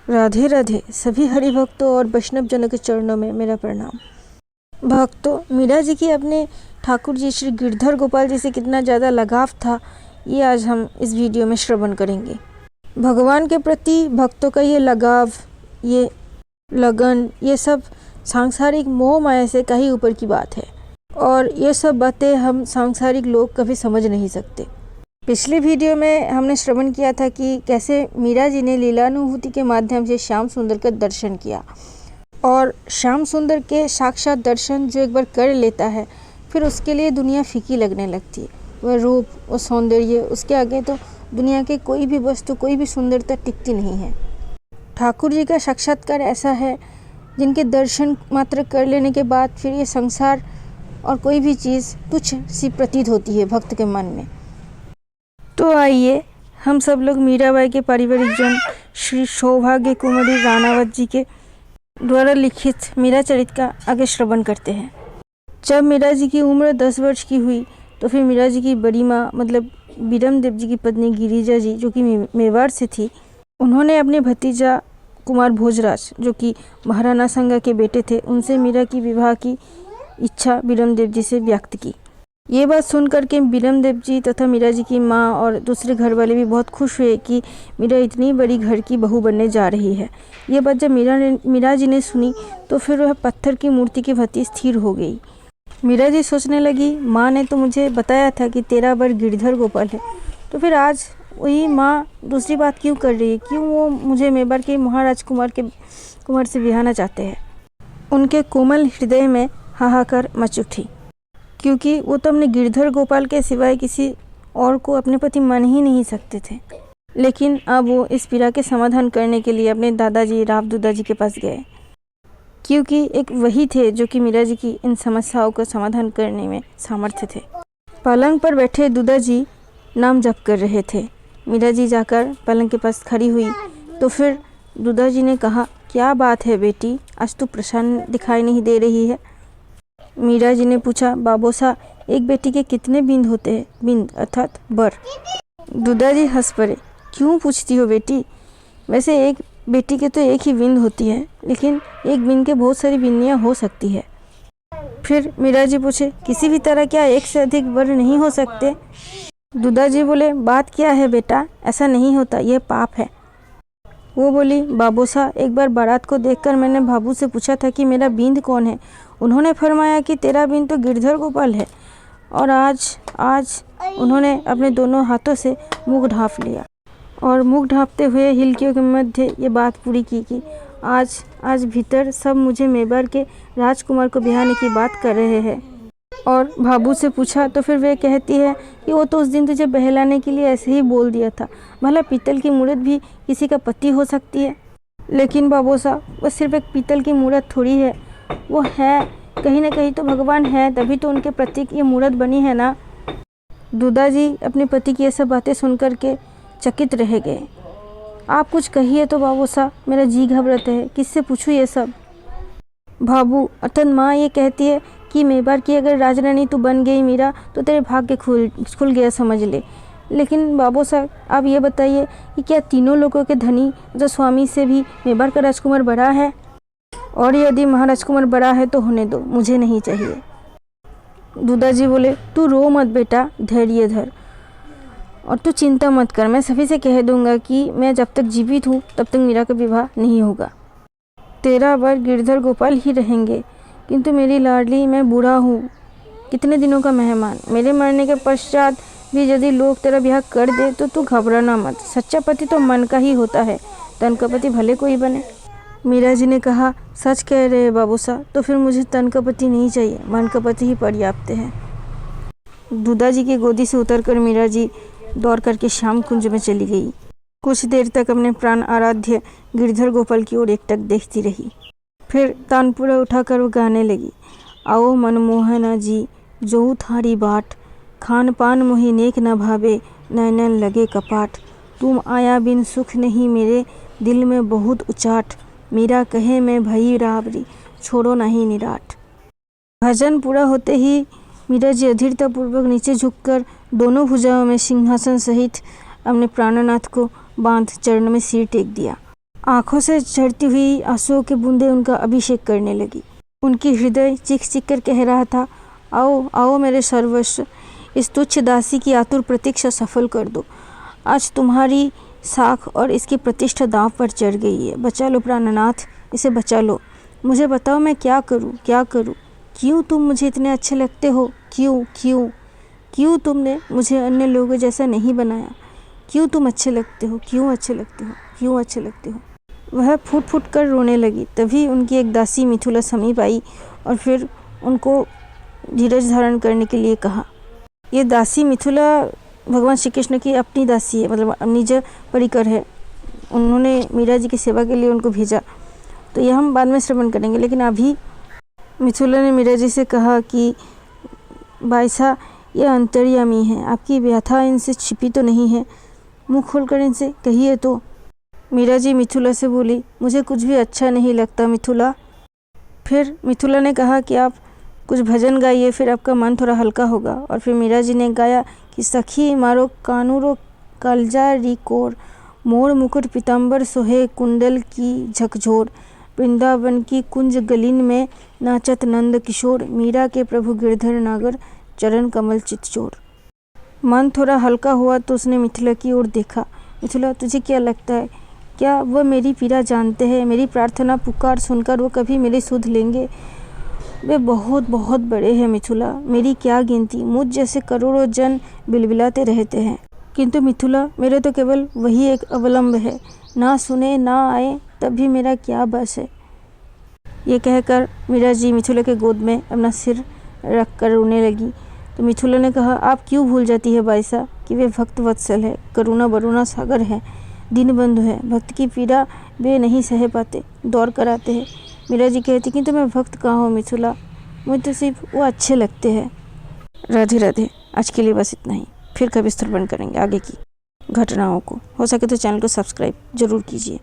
राधे राधे। सभी हरि भक्तों और वैष्णव जनों के चरणों में मेरा प्रणाम। भक्तों, मीरा जी की अपने ठाकुर जी श्री गिरधर गोपाल जी से कितना ज़्यादा लगाव था, ये आज हम इस वीडियो में श्रवण करेंगे। भगवान के प्रति भक्तों का ये लगाव, ये लगन, ये सब सांसारिक मोह माया से कहीं ऊपर की बात है और ये सब बातें हम सांसारिक लोग कभी समझ नहीं सकते। पिछले वीडियो में हमने श्रवण किया था कि कैसे मीरा जी ने लीलानुभूति के माध्यम से श्याम सुंदर का दर्शन किया और श्याम सुंदर के साक्षात दर्शन जो एक बार कर लेता है फिर उसके लिए दुनिया फीकी लगने लगती है। वह रूप, वो सौंदर्य, उसके आगे तो दुनिया के कोई भी वस्तु, कोई भी सुंदरता टिकती नहीं है। ठाकुर जी का साक्षात्कार ऐसा है जिनके दर्शन मात्र कर लेने के बाद फिर ये संसार और कोई भी चीज़ तुच्छ सी प्रतीत होती है भक्त के मन में। तो आइए हम सब लोग मीराबाई के पारिवारिक जन श्री सौभाग्य कुमारी रानावत जी के द्वारा लिखित मीरा चरित का आगे श्रवण करते हैं। जब मीरा जी की उम्र 10 वर्ष की हुई तो फिर मीरा जी की बड़ी माँ मतलब बीरमदेव जी की पत्नी गिरिजा जी, जो कि मेवाड़ से थी, उन्होंने अपने भतीजा कुमार भोजराज, जो कि महाराणा संगा के बेटे थे, उनसे मीरा की विवाह की इच्छा बीरमदेव जी से व्यक्त की। ये बात सुनकर के बीरमदेव जी तथा मीरा जी की माँ और दूसरे घर वाले भी बहुत खुश हुए कि मीरा इतनी बड़ी घर की बहू बनने जा रही है। ये बात जब मीरा जी ने सुनी तो फिर वह पत्थर की मूर्ति की भांति स्थिर हो गई। मीरा जी सोचने लगी, माँ ने तो मुझे बताया था कि तेरा वर गिरधर गोपाल है, तो फिर आज वही माँ दूसरी बात क्यों कर रही है? क्यों वो मुझे मेवाड़ के महाराजकुमार के कुमार से ब्याहना चाहते हैं? उनके कोमल हृदय में हाहाकार मच उठी, क्योंकि वो तो अपने गिरधर गोपाल के सिवाय किसी और को अपने पति मान ही नहीं सकते थे। लेकिन अब वो इस पीड़ा के समाधान करने के लिए अपने दादाजी रावदुदा जी के पास गए, क्योंकि एक वही थे जो कि मीरा जी की इन समस्याओं का समाधान करने में सामर्थ्य थे। पलंग पर बैठे दुदा जी नाम जप कर रहे थे। मीरा जी जाकर पलंग के पास खड़ी हुई तो फिर दुदा जी ने कहा, क्या बात है बेटी, आज तू प्रसन्न दिखाई नहीं दे रही है? मीरा जी ने पूछा, बाबोसा, एक बेटी के कितने बिंद होते हैं? बिंद अर्थात बर। दुदा जी हंस पड़े, क्यों पूछती हो बेटी? वैसे एक बेटी के तो एक ही बिंद होती है, लेकिन एक बिंद के बहुत सारी बिंदियाँ हो सकती है। फिर मीरा जी पूछे, किसी भी तरह क्या एक से अधिक बर नहीं हो सकते? दुदा जी बोले, बात क्या है बेटा, ऐसा नहीं होता, यह पाप है। वो बोली, बाबोसा, एक बार बारात को देखकर मैंने भाभू से पूछा था कि मेरा बिंद कौन है। उन्होंने फरमाया कि तेरा बिंद तो गिरधर गोपाल है। और आज उन्होंने अपने दोनों हाथों से मुख ढाँप लिया और मुख ढाँपते हुए हिलकियों के मध्य ये बात पूरी की कि आज भीतर सब मुझे मेवाड़ के राजकुमार को ब्याहने की बात कर रहे हैं। और भाभू से पूछा तो फिर वे कहती है कि वो तो उस दिन तुझे बहलाने के लिए ऐसे ही बोल दिया था, भला पीतल की मूर्त भी किसी का पति हो सकती है? लेकिन बाबोसा, वो सिर्फ एक पीतल की मूर्त थोड़ी है, वो है कहीं ना कहीं तो भगवान है, तभी तो उनके प्रतीक ये मूर्त बनी है ना। दुदा जी अपने पति की ये सब बातें सुनकर के चकित रह गए। आप कुछ कहिए तो बाबोसा, मेरा जी घबराता है, किससे पूछूं ये सब? भाभू अर्थात माँ ये कहती है कि मेवाड़ की अगर राजरानी तू बन गई मीरा तो तेरे भाग्य खुल गया समझ ले। लेकिन बाबोसा, आप ये बताइए कि क्या तीनों लोगों के धनी जो स्वामी से भी मेवाड़ का राजकुमार बड़ा है? और यदि महाराजकुमार बड़ा है तो होने दो, मुझे नहीं चाहिए। दुदा जी बोले, तू रो मत बेटा, धैर्य धर और तू चिंता मत कर। मैं सभी से कह दूंगा कि मैं जब तक जीवित हूँ तब तक मीरा का विवाह नहीं होगा। तेरा वर गिरधर गोपाल ही रहेंगे, किंतु मेरी लाडली, मैं बूढ़ा हूँ, कितने दिनों का मेहमान। मेरे मरने के पश्चात भी यदि लोग तेरा ब्याह कर दे तो तू घबराना मत। सच्चा पति तो मन का ही होता है, तन का पति भले कोई बने। मीरा जी ने कहा, सच कह रहे हैं बाबूसा, तो फिर मुझे तन का पति नहीं चाहिए, मन का पति ही पर्याप्त है। दुदा जी की गोदी से उतरकर मीरा जी दौड़ करके श्याम कुंज में चली गई। कुछ देर तक अपने प्राण आराध्य गिरधर गोपाल की ओर एकटक देखती रही। फिर तानपुरा उठाकर वो गाने लगी, आओ मनमोहना जी जो थारी बाट, खान पान मोहि नेक न भावे, नैनन लगे कपाट, तुम आया बिन सुख नहीं मेरे, दिल में बहुत उचाट, मीरा कहे मैं भई रावरी, छोड़ो नहीं निराट। भजन पूरा होते ही मीरा जी अधीरतापूर्वक नीचे झुककर दोनों भुजाओं में सिंहासन सहित अपने प्राणनाथ को बांध चरण में सिर टेक दिया। आंखों से झरती हुई आंसुओं की बूंदें उनका अभिषेक करने लगी। उनकी हृदय चीख चीख कर कह रहा था, आओ आओ मेरे सर्वस्व, इस तुच्छ दासी की आतुर प्रतीक्षा सफल कर दो। आज तुम्हारी साख और इसकी प्रतिष्ठा दांव पर चढ़ गई है। बचा लो प्राणनाथ, इसे बचा लो। मुझे बताओ मैं क्या करूं, क्या करूं? क्यों तुम मुझे इतने अच्छे लगते हो? क्यों क्यों क्यों तुमने मुझे अन्य लोगों जैसा नहीं बनाया? क्यों तुम अच्छे लगते हो? क्यों अच्छे लगते हो? क्यों अच्छे लगते हो? वह फूट फूट कर रोने लगी। तभी उनकी एक दासी मिथुला समीप आई और फिर उनको धीरज धारण करने के लिए कहा। ये दासी मिथुला भगवान श्री कृष्ण की अपनी दासी है, मतलब निज परिकर है। उन्होंने मीरा जी की सेवा के लिए उनको भेजा। तो यह हम बाद में श्रवण करेंगे, लेकिन अभी मिथुला ने मीरा जी से कहा कि बाईसा ये अंतर्यामी है, आपकी व्यथा इनसे छिपी तो नहीं है, मुँह खोलकर इनसे कहिए तो। मीरा जी मिथुला से बोली, मुझे कुछ भी अच्छा नहीं लगता मिथुला। फिर मिथुला ने कहा कि आप कुछ भजन गाइए, फिर आपका मन थोड़ा हल्का होगा। और फिर मीरा जी ने गाया कि सखी मारो कानूरो कालजा रिकोर, मोर मुकुट पीताम्बर सोहे कुंडल की झकझोर, वृंदावन की कुंज गलिन में नाचत नंद किशोर, मीरा के प्रभु गिरधर नागर चरण कमल चितचोर। मन थोड़ा हल्का हुआ तो उसने मिथिला की ओर देखा। मिथिला, तुझे क्या लगता है, क्या वह मेरी पीड़ा जानते हैं? मेरी प्रार्थना पुकार सुनकर वो कभी मेरी सुध लेंगे? वे बहुत बहुत बड़े हैं मिथुला, मेरी क्या गिनती, मुझ जैसे करोड़ों जन बिलबिलाते रहते हैं, किंतु मिथुला मेरे तो केवल वही एक अवलंब है, ना सुने ना आए तब भी मेरा क्या बस है। ये कहकर मीरा जी मिथुला के गोद में अपना सिर रख कर रोने लगी। तो मिथुला ने कहा, आप क्यों भूल जाती है बाईसा कि वे भक्त वत्सल है, करुणा बरुणा सागर है, दीनबंधु है, भक्त की पीड़ा वे नहीं सह पाते, दौड़ कर आते हैं। मीरा जी कहती कि तो मैं भक्त कहाँ हूँ मिथुला, मुझे तो सिर्फ वो अच्छे लगते हैं। राधे राधे। आज के लिए बस इतना ही, फिर कभी श्रवण करेंगे आगे की घटनाओं को। हो सके तो चैनल को सब्सक्राइब जरूर कीजिए।